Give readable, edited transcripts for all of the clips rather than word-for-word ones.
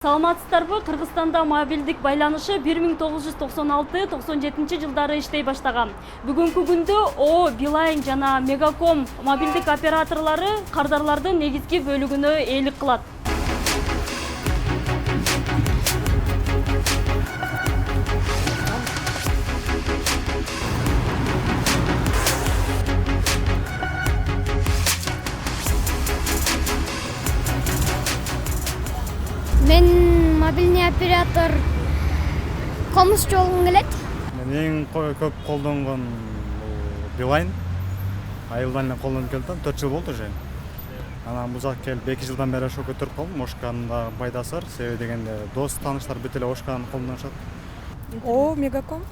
Саламатсыздарбы? Кыргызстанда мобилдик байланышы 1996-97 жылдары иштей баштаган. Бүгүнкү күндө О, Билайн жана Мегаком мобилдик операторлору кардарлардын негизги бөлүгүнө ээлик кылат. Мен мобильный оператор комуз жолун келет. Мен эң көп колдонгон Билайн. Айылдан эле колдонуп келатам, 4 жыл болду уже. Анан бул жакка келип 2 жылдан бери ошо көтөрүп калдым. Ошканын да пайдасы бар. Себеби дегенде дос тааныштар бүт эле ошканы колдонушат. О, Мегаком.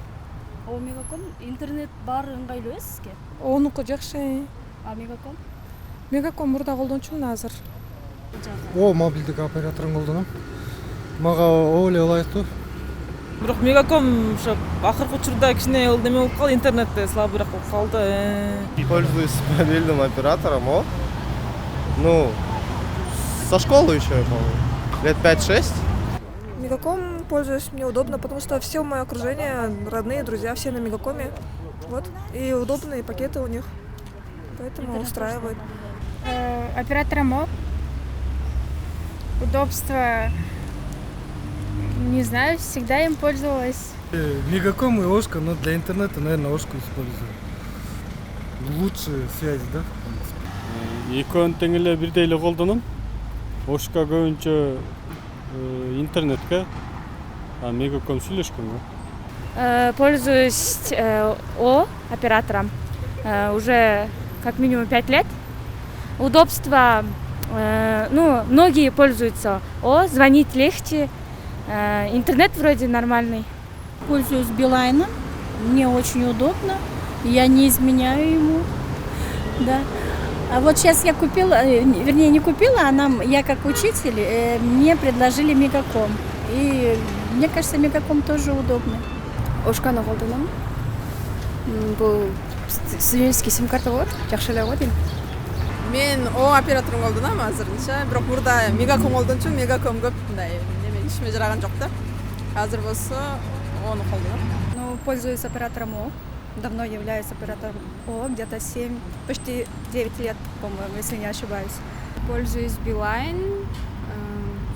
О, Мегаком интернет бар ыңгайлуу эс сизге? Онуку жакшы. А Мегаком? Мегаком мурда колдончумун азыр. О, мобилдик операторун колдоном. Мага О эле ылайыктуу. Бирок Мегаком ошо акыркы учурда кичине неме болуп калды, интернетте слабыйраак болуп калды. Пользуюсь мобильным оператором О. Ну, со школы еще, по-моему, лет 5-6. Мегаком пользуюсь, мне удобно, потому что все мое окружение, родные, друзья, все на Мегакоме. Вот. И удобные пакеты у них. Поэтому устраивает. Оператор МО. Удобство. Не знаю, всегда им пользовалась. Мегаком и Ошка, но для интернета, наверное, Ошку использую. Лучшая связь, да? Экөөнү тең эле бирдей эле колдоном. Ошка көбүнчө интернетке, а Мегаком сүйлөшкөнгө. Пользуюсь О оператором уже как минимум 5 лет. Удобство, многие пользуются О, звонить легче, интернет вроде нормальный. Пользуюсь Билайном, мне очень удобно, я не изменяю ему, да. А вот сейчас я купила, вернее не купила, а я как учитель, мне предложили Мегаком. И мне кажется, Мегаком тоже удобный. Ошканы колдоном. Бул студенческий сим-карта болот, жакшы эле го дейм. Мен О операторун колдоном азырынча, бирок мурда Мегаком колдончумун. Мегаком көп мындай неме ишиме жараган жок да. Азыр болсо Ону колдоном. Пользуюсь оператором О. Давно являюсь оператором О, где-то 7, почти 9 лет, по-моему, если не ошибаюсь. Пользуюсь Билайн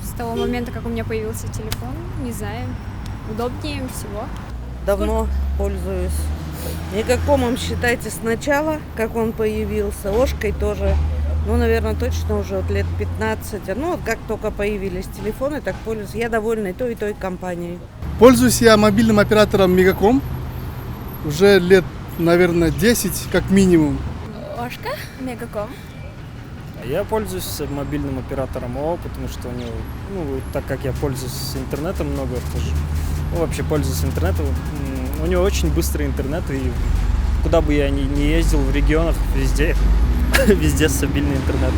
с того момента, как у меня появился телефон. Не знаю, удобнее всего. Давно пользуюсь. Мегакомом, считайте, сначала, как он появился. Ошкой тоже, наверное, точно уже вот лет 15. Как только появились телефоны, так пользуюсь. Я довольна и той компанией. Пользуюсь я мобильным оператором Мегаком. Уже лет, наверное, 10 как минимум. Ошка, Мегаком. Я пользуюсь мобильным оператором О, потому что у него, так как я пользуюсь интернетом много, вообще пользуюсь интернетом, у него очень быстрый интернет, и куда бы я ни ездил в регионах, везде стабильный интернет.